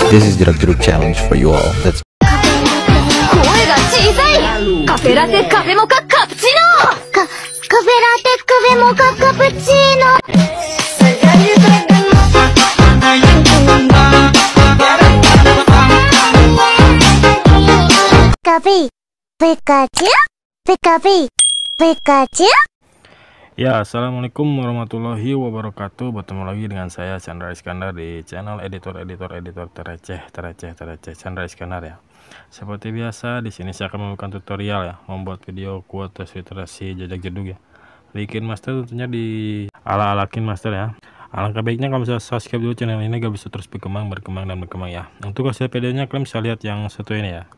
This is Jerak Jeruk challenge for you all. Let's 声が小さい。カフェラテカフェモカカプチーノ。カフェラテカフェモカカプチーノ。カピピカチュピカピピカチュ。 Ya, assalamualaikum warahmatullahi wabarakatuh. Bertemu lagi dengan saya Chandra Iskandar di channel editor terreceh Chandra Iskandar ya. Seperti biasa di sini saya akan memberikan tutorial ya, membuat video kuotas literasi jajak jeduk ya. Bikin master tentunya di ala master ya. Alangkah baiknya kalian bisa subscribe dulu channel ini agar bisa terus berkembang ya. Untuk hasil videonya kalian bisa lihat yang satu ini ya.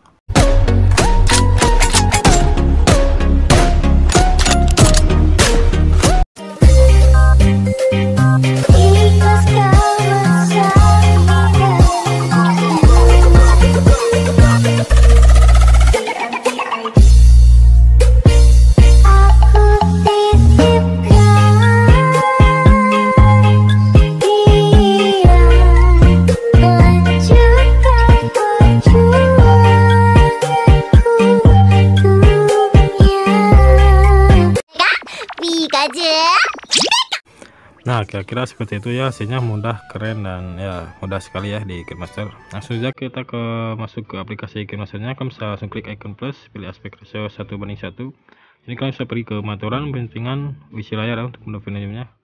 Nah, kira-kira seperti itu ya, hasilnya mudah, keren, dan ya mudah sekali ya di KineMaster. Langsung saja kita masuk ke aplikasi KineMasternya. Kalian bisa langsung klik icon plus, pilih aspek ratio 1:1. Ini kalian bisa pergi ke pengaturan pentingan isi layar ya, untuk menu filmnya.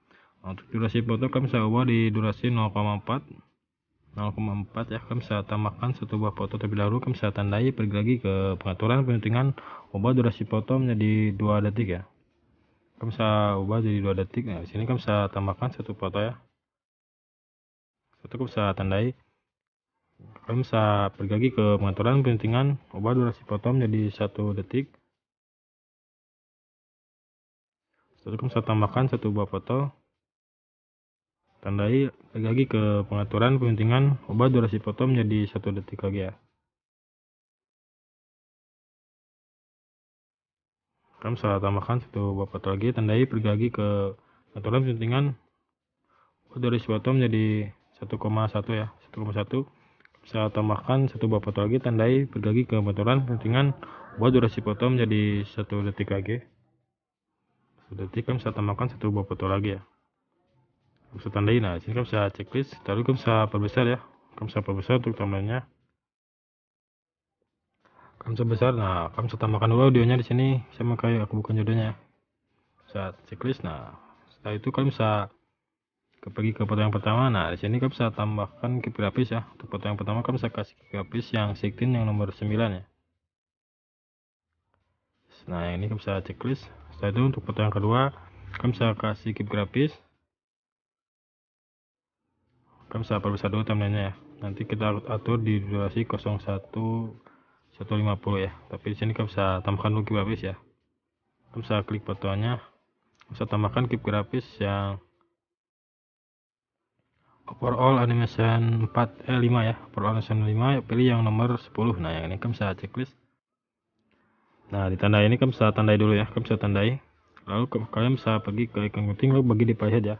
Untuk durasi foto kalian bisa ubah di durasi 0,4 ya. Kalian bisa tambahkan satu buah foto terlebih dahulu. Kalian bisa tandai, pergi lagi ke pengaturan pentingan, ubah durasi foto menjadi 2 detik ya. Kamu bisa ubah jadi 2 detik. Nah, di sini kamu bisa tambahkan satu foto ya. Kamu bisa tandai. Kamu bisa pergi lagi ke pengaturan pentingan, ubah durasi foto menjadi 1 detik. Setelah kamu bisa tambahkan satu buah foto. Tandai, pergi lagi ke pengaturan pentingan, ubah durasi foto menjadi 1 detik lagi ya. Kamu bisa tambahkan satu buah foto lagi, tandai, pergi lagi ke pengaturan pentingan, dari foto menjadi 1,1 ya, 1,1. Bisa tambahkan satu buah foto lagi, tandai, pergi lagi ke pengaturan pentingan, buat durasi foto menjadi 1 detik lagi. 1 detik. Kamu bisa tambahkan satu buah foto lagi ya. Kamu bisa tandai. Nah, sini kamu bisa checklist, lalu kamu bisa perbesar ya. Kamu bisa perbesar untuk timelinenya. Kamu bisa besar. Nah, kamu bisa tambahkan dulu audionya di sini, sama kayak aku bukan jodohnya. Bisa checklist. Nah, setelah itu kalian bisa pergi ke foto yang pertama. Nah, di sini kalian bisa tambahkan keep grafis ya. Untuk foto yang pertama kalian bisa kasih keep grafis yang 16 yang nomor 9 ya. Nah, yang ini kalian bisa checklist. Setelah itu untuk foto yang kedua kalian bisa kasih keep grafis. Kalian bisa perbesar dulu thumbnailnya ya. Nanti kita atur di durasi 01:150 ya. Tapi di sini kalian bisa tambahkan dulu keep grafis ya. Kalian bisa klik fotonya, bisa tambahkan keep grafis yang overall animation 5 ya. Overall animation 5 pilih yang nomor 10. Nah, yang ini kalian bisa checklist. Nah, di tanda ini kalian bisa tandai dulu ya. Kalian bisa tandai, lalu kalian bisa pergi ke icon gunting, lalu bagi di playhead ya.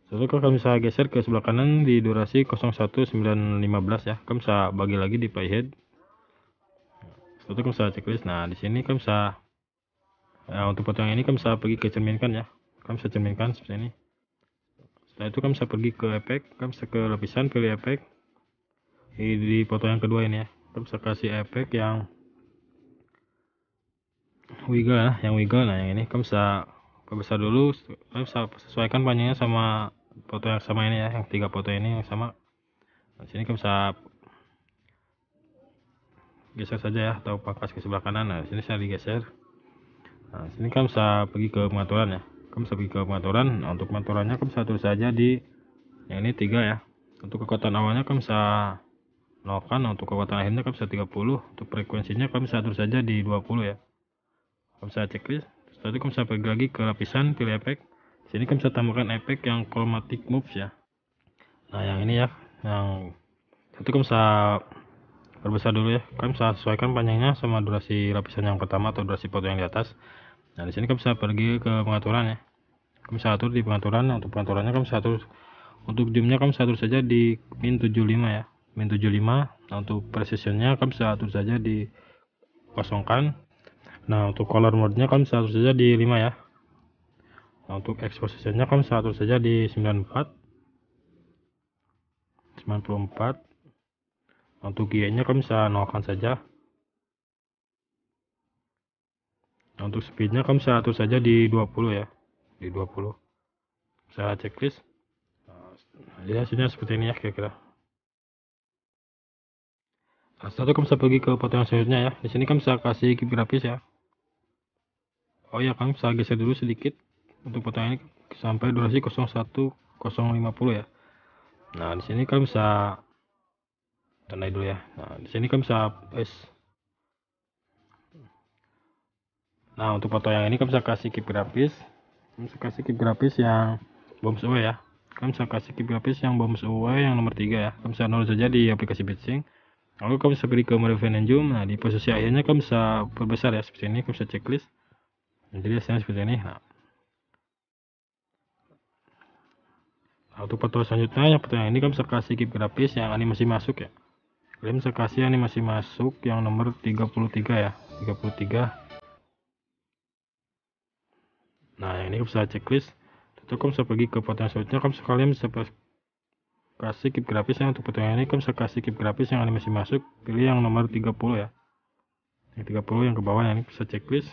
Setelah kalian bisa geser ke sebelah kanan di durasi 01:915 ya. Kalian bisa bagi lagi di playhead. Setelah itu kalian bisa checklist. Nah, di sini kalian bisa untuk foto yang ini kalian bisa pergi ke cerminkan ya. Kalian bisa cerminkan seperti ini. Setelah itu kalian bisa pergi ke efek, kalian bisa ke lapisan, pilih efek di foto yang kedua ini ya. Kalian bisa kasih efek yang wiggle ya, Nah, yang ini kalian bisa perbesar dulu. Kalian bisa sesuaikan panjangnya sama foto yang sama ini ya, yang 3 foto ini yang sama. Nah, sini kalian bisa geser saja ya, atau pangkas ke sebelah kanan. Nah, sini saya digeser. Nah, sini kalian bisa pergi ke pengaturan ya. Kamu bisa pergi ke pengaturan. Nah, untuk pengaturannya kamu bisa atur saja di yang ini 3 ya. Untuk kekuatan awalnya kamu bisa nolkan. Nah, untuk kekuatan akhirnya kamu bisa 30. Untuk frekuensinya kamu bisa atur saja di 20 ya. Kamu bisa checklist. Setelah itu kamu bisa pergi lagi ke lapisan, pilih efek. Sini kamu bisa tambahkan efek yang chromatic moves ya. Nah, yang ini ya, yang itu kamu bisa perbesar dulu ya. Kamu bisa sesuaikan panjangnya sama durasi lapisan yang pertama atau durasi foto yang di atas. Nah, di sini kamu bisa pergi ke pengaturan ya. Kamu bisa atur di pengaturan. Untuk pengaturannya kamu bisa atur, untuk zoomnya kamu bisa atur saja di min 75 ya. min 75. Nah, untuk precisionnya kalian bisa atur saja dikosongkan. Nah, untuk color mode-nya kalian bisa atur saja di 5 ya. Nah, untuk exposition-nya kalian bisa atur saja di 94. Untuk Y-nya kalian bisa nolkan saja. Nah, untuk speed-nya kalian bisa atur saja di 20 ya. Di 20. Bisa checklist. Nah, jadi hasilnya seperti ini ya kira-kira. Nah, setelah itu kamu bisa pergi ke foto yang selanjutnya ya. Di sini kamu bisa kasih keep grafis ya. Oh ya, kamu bisa geser dulu sedikit untuk foto ini sampai durasi 01050 ya. Nah, di sini kamu bisa tandai dulu ya. Nah, di sini kamu bisa Nah, untuk foto yang ini kamu bisa kasih keep grafis. Kamu bisa kasih keep grafis yang bombs away ya. Kamu bisa kasih keep grafis yang bombs away yang nomor 3 ya. Kamu bisa download saja di aplikasi BitSync. Lalu kamu bisa pergi ke mode fan and zoom. Nah, di posisi akhirnya kamu bisa perbesar ya seperti ini. Kamu bisa checklist. Nah, jadi hasilnya seperti ini. Nah, untuk foto selanjutnya yang foto yang ini kamu bisa kasih keep grafis yang animasi masuk ya. Kalian bisa kasih animasi masuk yang nomor 33 ya. 33. Nah, yang ini kamu bisa checklist. Tentu kamu bisa pergi ke foto yang selanjutnya. Kalian bisa kasih keep grafis yang untuk foto yang ini kamu bisa kasih keep grafis yang animasi masuk, pilih yang nomor 30 ya, yang 30 yang ke bawah, yang ini bisa checklist.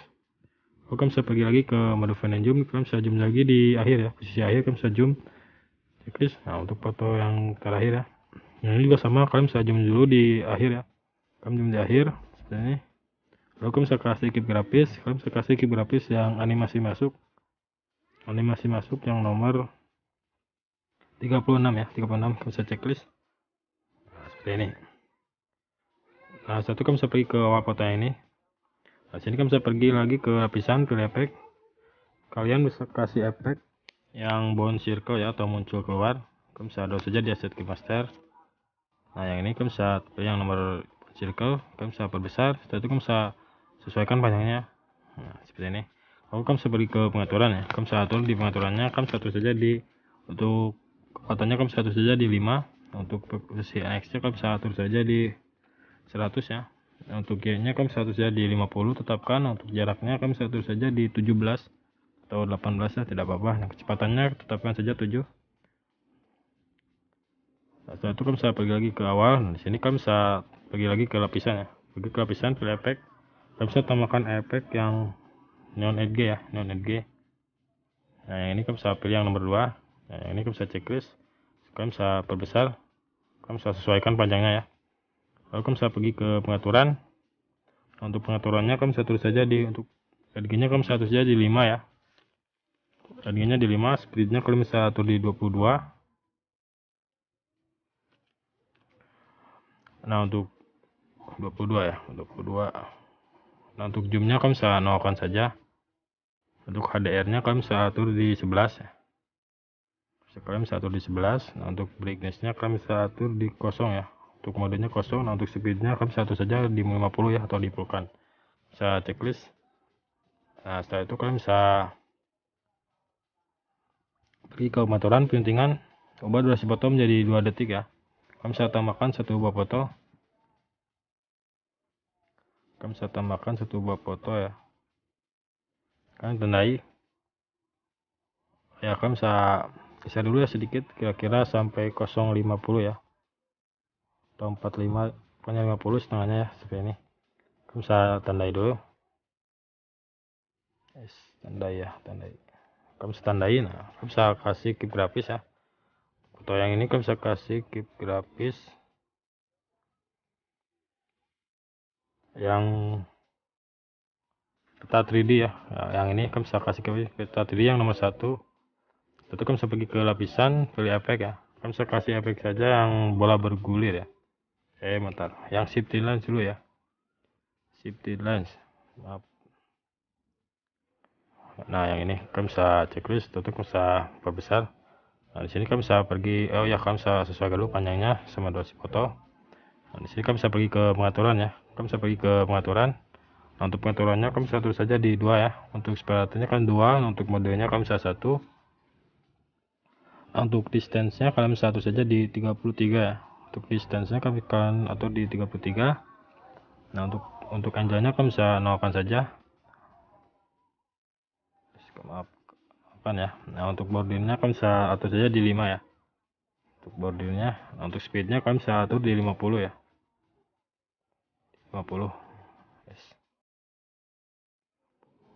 Lalu kamu bisa pergi lagi ke mode fan and zoom, kalian bisa zoom lagi di akhir ya, posisi akhir kamu bisa zoom checklist. Nah, untuk foto yang terakhir ya, yang ini juga sama, kalian bisa zoom dulu di akhir ya, kalian zoom di akhir seperti ini. Lalu kamu bisa kasih keep grafis, kalian bisa kasih keep grafis yang animasi masuk yang nomor 36 ya, 36 kamu bisa checklist. Nah, seperti ini. Nah, satu kamu bisa pergi ke awal foto yang ini. Nah, sini kamu bisa pergi lagi ke lapisan, pilih efek. Kalian bisa kasih efek yang bound circle ya, atau muncul keluar. Kamu bisa download saja di asset master. Nah, yang ini kamu bisa pilih yang nomor circle, kamu bisa perbesar. Setelah itu kamu bisa sesuaikan panjangnya. Nah, seperti ini. Lalu kamu bisa pergi ke pengaturan ya. Kamu bisa atur di pengaturannya, kamu bisa atur saja di untuk kekuatannya kamu bisa atur saja di 5. Untuk posisi NX nya kamu bisa atur saja di 100 ya. Untuk Y nya kamu bisa atur saja di 50, tetapkan. Untuk jaraknya kamu bisa atur saja di 17 atau 18 ya, tidak apa-apa. Nah, kecepatannya tetapkan saja 7. Nah, setelah itu kamu bisa pergi lagi ke awal. Nah, di sini kamu bisa pergi lagi ke lapisan ya. Pergi ke lapisan, pilih efek. Kamu bisa tambahkan efek yang neon edge ya, neon edge. Nah, yang ini kamu bisa pilih yang nomor 2. Nah, yang ini kamu bisa checklist. Kamu bisa perbesar. Kamu bisa sesuaikan panjangnya ya. Lalu kamu bisa pergi ke pengaturan. Untuk pengaturannya kamu bisa atur saja di untuk edge-nya kamu bisa atur saja di 5 ya. Edge-nya di 5, speed-nya kalian bisa atur di 22. Nah, untuk 22 ya, 22. Nah, untuk zoom-nya kamu bisa nolkan saja. Untuk HDR-nya kalian bisa atur di 11 ya. Kalian bisa atur di 11. Nah, untuk brightness-nya kalian bisa atur di 0 ya. Untuk modenya 0. Nah, untuk speed-nya kalian bisa atur saja di 50 ya, atau di full-kan. Bisa checklist. Nah, setelah itu kalian bisa pergi ke pengaturan printingan, ubah durasi foto menjadi 2 detik ya. Kalian bisa tambahkan satu buah foto. Kalian bisa tambahkan satu buah foto ya. Kalian tandai. Ya, kalian bisa geser dulu ya sedikit, kira-kira sampai 050 ya. Atau 45, pokoknya 50 setengahnya ya, seperti ini. Kalian bisa tandai dulu. Yes, tandai ya, tandai. Kamu bisa tandai. Nah, kamu bisa kasih keep grafis ya. Foto yang ini kamu bisa kasih keep grafis yang peta 3D ya. Yang ini kamu bisa kasih peta 3D yang nomor 1. Itu kamu bisa pergi ke lapisan, pilih efek ya. Kamu bisa kasih efek saja yang bola bergulir ya. Bentar, yang shifty lens dulu ya. Shifty lens. Maaf. Nah, yang ini kamu bisa checklist, tutup, bisa perbesar. Nah, di sini kamu bisa pergi, kamu bisa sesuaikan dulu panjangnya sama durasi foto. Nah, di sini kamu bisa pergi ke pengaturan ya. Kamu bisa pergi ke pengaturan. Nah, untuk pengaturannya kamu bisa atur saja di 2 ya. Untuk separatornya kan 2, untuk modenya kamu bisa 1. Nah, untuk distance-nya kalian bisa atur saja di 33 ya. Untuk distance-nya kalian atur di 33. Nah, untuk anjanya kalian bisa nolkan saja. Maafkan ya. Nah, untuk bordirnya kalian bisa atur saja di 5 ya. Untuk bordirnya, nah, untuk speednya kalian bisa atur di 50 ya. 50. Yes.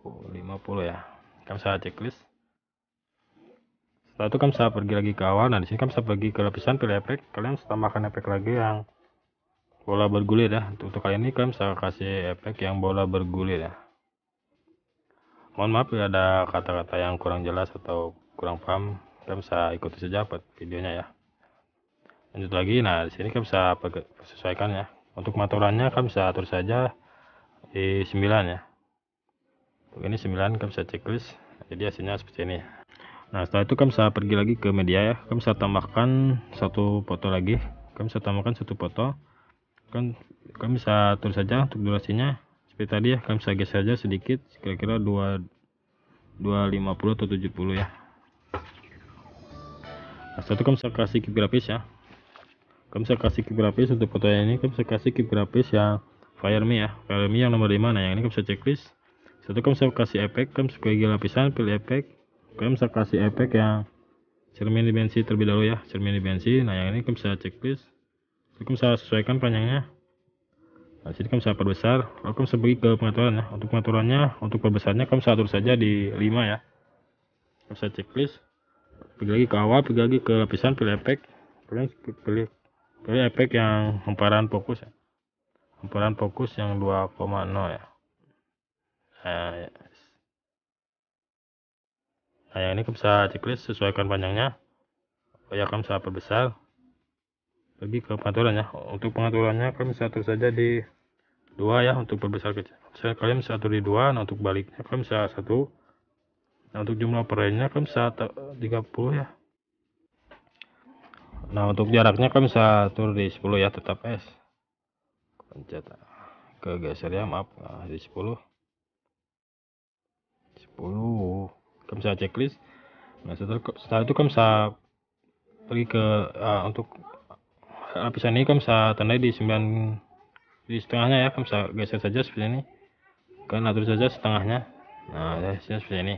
50 ya. Kalian bisa checklist. Setelah itu kalian bisa pergi lagi ke awal. Nah, di sini kalian bisa pergi ke lapisan, pilih efek. Kalian bisa tambahkan efek lagi yang bola bergulir ya. Untuk kali ini kalian bisa kasih efek yang bola bergulir ya. Mohon maaf ya ada kata-kata yang kurang jelas atau kurang paham, kalian bisa ikuti saja buat videonya ya. Lanjut lagi, nah di sini kalian bisa sesuaikan ya. Untuk matorannya kalian bisa atur saja di 9 ya. Untuk ini 9 kalian bisa checklist, jadi hasilnya seperti ini. Nah, setelah itu kalian bisa pergi lagi ke media ya. Kalian bisa tambahkan satu foto lagi. Kalian bisa tambahkan satu foto. Kalian bisa atur saja untuk durasinya seperti tadi ya. Kalian bisa geser saja sedikit, kira-kira 250 atau 70 ya. Nah, setelah itu kalian bisa kasih kip grafis ya. Kalian bisa kasih kip grafis untuk foto ini. Kalian bisa kasih kip grafis yang Fireme ya. Fireme yang nomor 5. Nah, yang ini kalian bisa checklist. Setelah itu kalian bisa kasih efek. Kalian bisa pergi lapisan, pilih efek. Kalian bisa kasih efek yang cermin dimensi terlebih dahulu ya. Cermin dimensi. Nah, yang ini kalian bisa checklist. Kalian bisa sesuaikan panjangnya. Nah, sini kalian bisa perbesar. Lalu kalian bisa pergi ke pengaturan ya. Untuk pengaturannya, untuk perbesarnya kalian bisa atur saja di 5 ya. Kalian bisa checklist. Pergi lagi ke awal, pergi lagi ke lapisan, pilih efek. Kalian pilih efek yang hamparan fokus ya. Hamparan fokus yang 2,0 ya. Nah, yang ini kalian bisa checklist, sesuaikan panjangnya. Ya, kalian bisa perbesar. Pergi ke pengaturan ya. Untuk pengaturannya kalian bisa atur saja di 2 ya untuk perbesar kecil. Kalian bisa atur di 2. Nah, untuk baliknya kalian bisa 1. Nah, untuk jumlah overlaynya kalian bisa 30 ya. Nah, untuk jaraknya kalian bisa atur di 10 ya, tetap S. Pencet ke geser ya, maaf. Nah, di 10. Kalian bisa checklist. Nah, setelah itu kalian bisa pergi ke untuk lapisan ini kalian bisa tandai di 9 di setengahnya ya. Kalian bisa geser saja seperti ini. Kalian atur saja setengahnya. Nah, hasilnya seperti ini.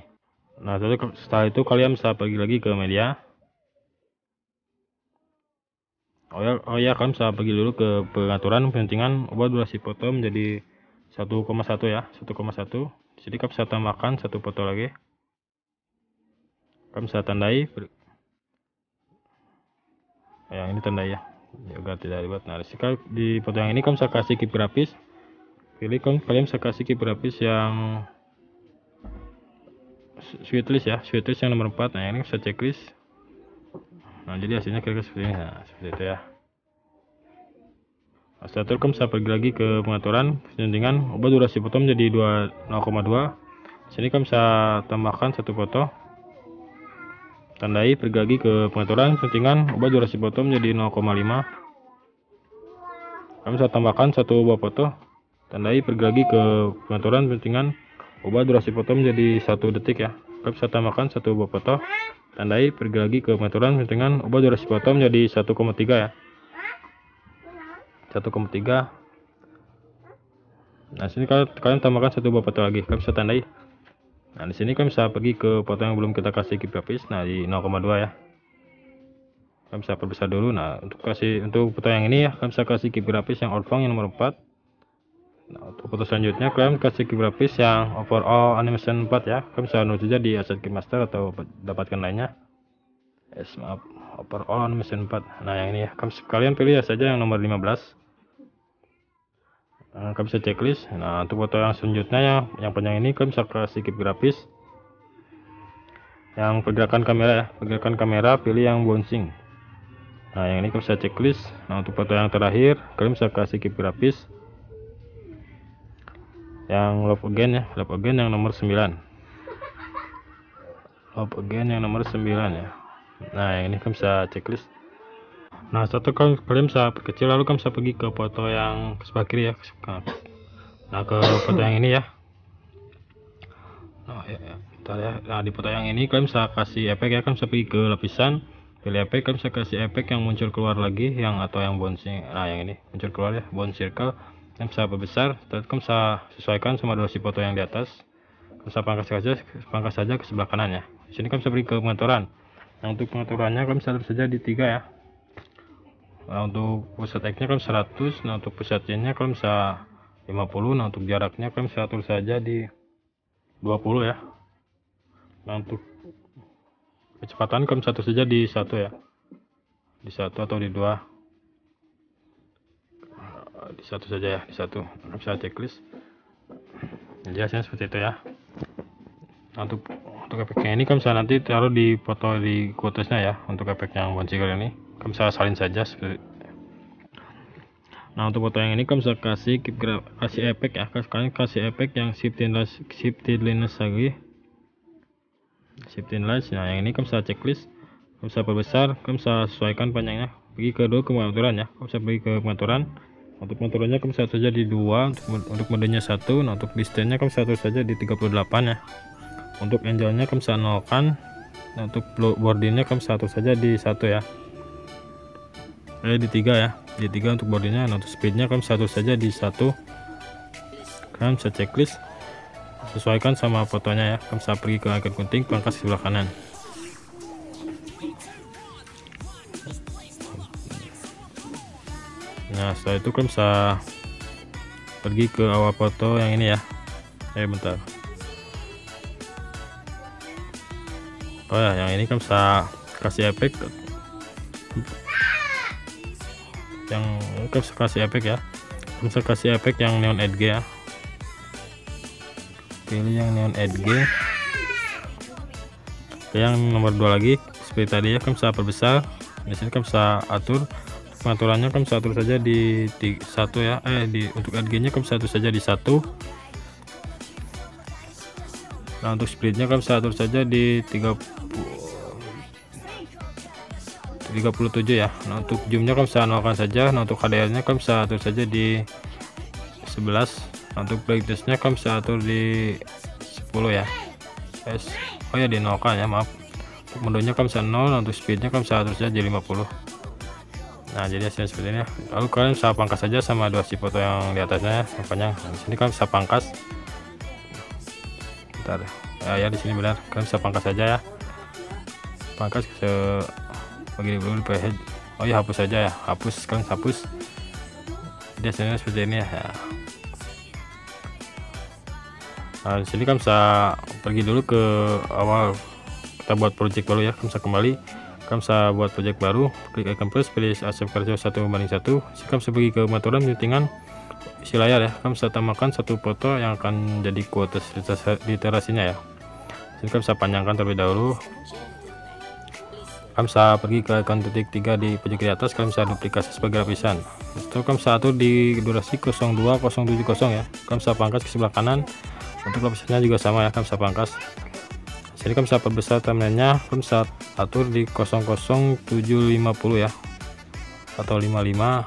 Nah, setelah itu kalian bisa pergi lagi ke media. Oh ya, kalian bisa pergi dulu ke pengaturan pentingan ubah durasi foto menjadi 1,1 ya, 1,1. Di sini kalian bisa tambahkan satu foto lagi. Kalian bisa tandai. Yang ini tandai ya. Agar tidak ribet. Nah, di foto yang ini kalian bisa kasih kip grafis. Pilih kalian bisa kasih kip grafis yang sweetlist ya, sweetlist yang nomor 4. Nah, ini bisa checklist. Nah, jadi hasilnya kira-kira seperti ini. Nah, seperti itu ya. Nah, setelah itu kalian bisa pergi lagi ke pengaturan settingan ubah durasi foto menjadi 0,2. Sini kalian bisa tambahkan satu foto. Tandai, pergi lagi ke pengaturan settingan ubah durasi foto menjadi 0,5. Kalian bisa tambahkan satu buah foto. Tandai, pergi lagi ke pengaturan settingan ubah durasi foto menjadi 1 detik ya. Kalian bisa tambahkan satu buah foto. Tandai, pergi lagi ke pengaturan settingan ubah durasi foto menjadi 1,3 ya. 1,3. Nah, sini kalian tambahkan satu buah foto lagi. Kalian bisa tandai. Nah, di sini kalian bisa pergi ke foto yang belum kita kasih kip grafis. Nah, di 0,2 ya. Kalian bisa perbesar dulu. Nah, untuk foto yang ini ya, kalian bisa kasih kip grafis yang orthong yang nomor 4. Nah, untuk foto selanjutnya kalian kasih kip grafis yang overall animation 4 ya. Kalian bisa download saja di Asset Kip Master atau dapatkan lainnya. Maaf, overall animation 4. Nah, yang ini ya. Kalian pilih saja yang nomor 15. Nah, kalian bisa checklist. Nah, untuk foto yang selanjutnya yang panjang ini kalian bisa kasih kip grafis yang pergerakan kamera ya. Pergerakan kamera pilih yang bouncing. Nah, yang ini kalian bisa checklist. Nah, untuk foto yang terakhir kalian bisa kasih kip grafis yang love again ya. Love again yang nomor 9. Love again yang nomor 9 ya. Nah, yang ini kalian bisa checklist. Nah, setelah kalian bisa perkecil, lalu kalian bisa pergi ke foto yang sebelah kiri ya. Nah, ke foto yang ini ya. Nah, ya. Nah, di foto yang ini kalian bisa kasih efek ya. Kalian bisa pergi ke lapisan, pilih efek, kalian bisa kasih efek yang muncul keluar lagi, yang atau yang bouncing. Nah yang ini muncul keluar ya, bounce circle. Kalian bisa perbesar, kalian bisa sesuaikan sama durasi foto yang di atas. Kalian bisa pangkas saja ke sebelah kanan ya. Di sini kalian bisa beri ke pengaturan. Nah untuk pengaturannya kalian bisa atur saja di 3 ya. Nah untuk pusat X nya kalian 100, nah untuk pusat Y nya kalian bisa 50, nah untuk jaraknya kalian bisa atur saja di 20 ya. Nah untuk kecepatan kalian bisa atur saja di 1 ya, di 1 atau di 2, di 1 saja ya, di 1. Kalian bisa checklist jelasnya seperti itu ya. Nah, untuk efeknya ini kalian bisa nanti taruh di foto di quotesnya ya. Untuk efek yang bouncing ini kalian bisa salin saja seperti. Nah untuk foto yang ini kalian bisa kasih efek ya, kalian kasih efek yang shifting lines lagi, shifting lines. Nah yang ini kalian bisa checklist, kalian bisa perbesar, kalian bisa sesuaikan panjangnya, pergi ke pengaturan ya, kalian bisa pergi ke pengaturan. Untuk pengaturannya kalian bisa saja di 2, untuk modenya 1. Nah untuk distance-nya kalian bisa atur saja di 38 ya. Untuk angle-nya kalian bisa nolkan. Nah untuk boardingnya kalian bisa atur saja di 1 ya, di 3 ya, di 3 untuk boardingnya. Nah untuk speednya kalian bisa atur saja di 1. Kalian bisa checklist, sesuaikan sama fotonya ya. Kalian bisa pergi ke icon gunting, pangkas sebelah kanan. Nah setelah itu kalian bisa pergi ke awal foto yang ini ya. Bentar. Oh ya, yang ini kalian bisa kasih efek, yang kalian bisa kasih efek ya. Kalian bisa kasih efek yang neon edge ya. Pilih yang neon edge. Yang nomor 2 lagi seperti tadi ya, kalian bisa perbesar. Di sini kalian bisa atur pengaturannya, kalian bisa atur saja di 1 ya. Untuk edge-nya kalian bisa atur saja di 1. Nah untuk speednya kalian bisa atur saja di 37 ya. Nah untuk zoomnya kalian bisa nolkan saja. Nah untuk HDR-nya kalian bisa atur saja di 11. Nah untuk brightness-nya kalian bisa atur di 10 ya. Oh ya, di nolkan ya, maaf. Untuk modenya kalian bisa 0. Nah untuk speednya kalian bisa atur saja di 50. Nah jadi hasilnya seperti ini ya. Lalu kalian bisa pangkas saja sama durasi foto yang di atasnya ya, yang panjang. Nah, di sini kalian bisa pangkas. Bentar ya, di sini benar, kalian bisa pangkas saja ya. Pangkas begini dulu di page. Oh ya, hapus saja ya, hapus, kalian hapus. Jadi hasilnya seperti ini ya. Nah di sini kalian bisa pergi dulu ke awal kita buat project baru ya. Kalian bisa kembali, kalian bisa buat project baru, klik icon plus, pilih aspek ratio 1:1. Kalian bisa pergi ke pengaturan settingan, isi layar ya. Kalian bisa tambahkan satu foto yang akan jadi quotes literasinya ya. Jadi kalian bisa panjangkan terlebih dahulu. Kalian bisa pergi ke icon titik 3 di pojok kiri atas, kalian bisa duplikasi sebagai lapisan. Itu kalian bisa atur di durasi 02070 ya. Kalian bisa pangkas ke sebelah kanan. Untuk lapisannya juga sama ya, kalian bisa pangkas. Jadi kalian bisa perbesar timelinenya, kalian bisa atur di 00750 ya, atau 55,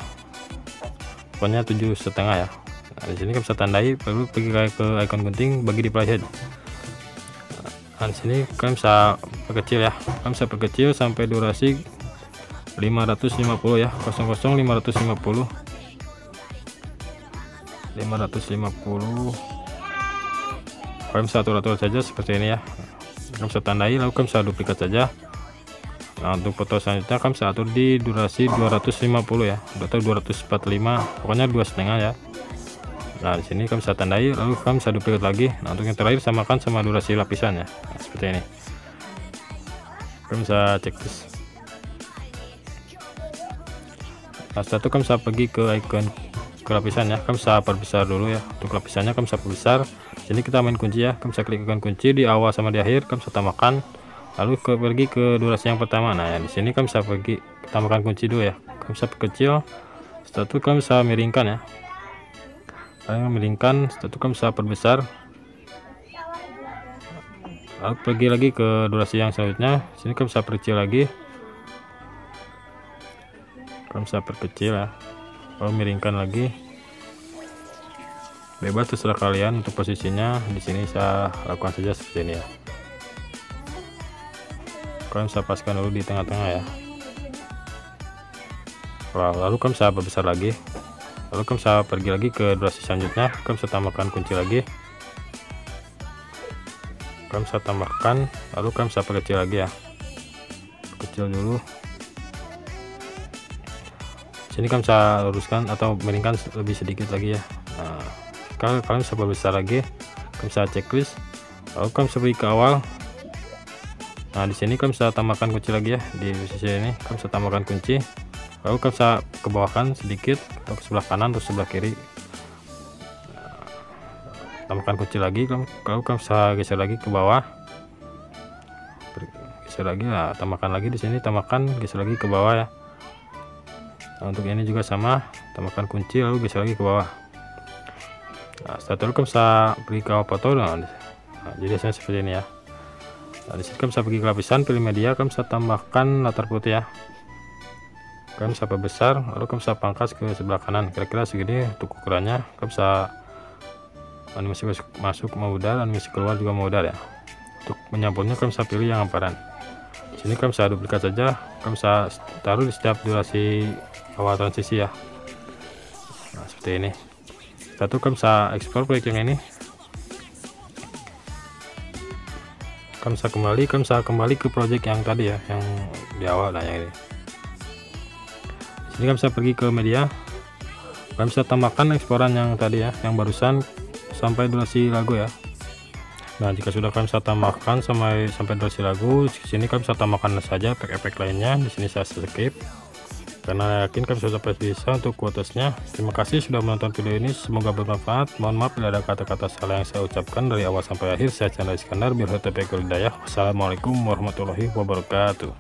pokoknya 7,5 ya. Nah, di sini kalian bisa tandai, lalu pergi ke icon gunting, bagi di playhead. Nah di sini kalian bisa perkecil ya, kalian bisa perkecil sampai durasi 550 ya, 550. Kalian bisa atur saja seperti ini ya. Kalian bisa tandai, lalu kalian bisa duplikat saja. Nah untuk foto selanjutnya kalian bisa atur di durasi 250 ya, atau 245, pokoknya 2,5 ya. Nah di sini kalian bisa tandai, lalu kalian bisa duplikat lagi. Nah untuk yang terakhir samakan sama durasi lapisan ya. Nah, seperti ini. Kalian bisa cek terus. Nah setelah itu kalian bisa pergi ke icon ke lapisan ya. Kalian bisa perbesar dulu ya. Untuk lapisannya kalian bisa perbesar. Sini kita main kunci ya. Kalian bisa klik icon kunci di awal sama di akhir. Kalian bisa tambahkan. Lalu pergi ke durasi yang pertama. Nah ya, di sini kalian bisa pergi tambahkan kunci dulu ya. Kalian bisa perkecil. Setelah itu kalian bisa miringkan ya. Kalian miringkan, setelah itu kalian bisa perbesar. Lalu pergi lagi ke durasi yang selanjutnya. Sini kalian bisa perkecil lagi. Kalian bisa perkecil ya. Lalu miringkan lagi. Bebas terserah kalian untuk posisinya. Di sini saya lakukan saja seperti ini ya. Kalian bisa paskan dulu di tengah-tengah ya. Lalu kamu bisa perbesar lagi, lalu kamu bisa pergi lagi ke durasi selanjutnya, kamu bisa tambahkan kunci lagi, kamu bisa tambahkan, lalu kamu bisa perkecil lagi ya, kecil dulu. Sini kamu bisa luruskan atau miringkan lebih sedikit lagi ya. Nah, kalau kalian bisa perbesar lagi, kamu bisa checklist, lalu kamu bisa pergi ke awal. Nah, di sini kamu bisa tambahkan kunci lagi ya, di sisi ini kamu bisa tambahkan kunci, lalu kamu bisa ke bawahkan sedikit atau ke sebelah kanan atau sebelah kiri. Tambahkan kunci lagi, lalu kamu bisa geser lagi ke bawah, geser lagi, nah tambahkan lagi di sini, tambahkan geser lagi ke bawah ya. Nah, untuk ini juga sama, tambahkan kunci lalu geser lagi ke bawah. Nah, setelah itu kamu bisa pergi ke foto. Nah, jadi hasilnya seperti ini ya. Nah, di sini kamu bisa pergi ke lapisan, pilih media, kamu bisa tambahkan latar putih ya. Kamu bisa perbesar, lalu kamu bisa pangkas ke sebelah kanan, kira-kira segini untuk ukurannya. Kamu bisa animasi masuk mau udar, animasi keluar juga mau udar ya. Untuk menyampulnya kamu bisa pilih yang hamparan. Di sini kamu bisa duplikat saja, kamu bisa taruh di setiap durasi awal transisi ya. Nah, seperti ini. Satu kamu bisa ekspor proyek yang ini. Kamu bisa kembali ke project yang tadi ya, yang di awal. Nah, yang ini. Di sini kamu bisa pergi ke media. Kamu bisa tambahkan eksporan yang tadi ya, yang barusan sampai durasi lagu ya. Nah, jika sudah kamu bisa tambahkan sampai durasi lagu, di sini kamu bisa tambahkan saja efek-efek lainnya. Di sini saya skip karena yakin kamu sudah bisa untuk quotesnya. Terima kasih sudah menonton video ini, semoga bermanfaat. Mohon maaf bila ada kata-kata salah yang saya ucapkan dari awal sampai akhir. Saya Chandra Iskandar, Wassalamualaikum warahmatullahi wabarakatuh.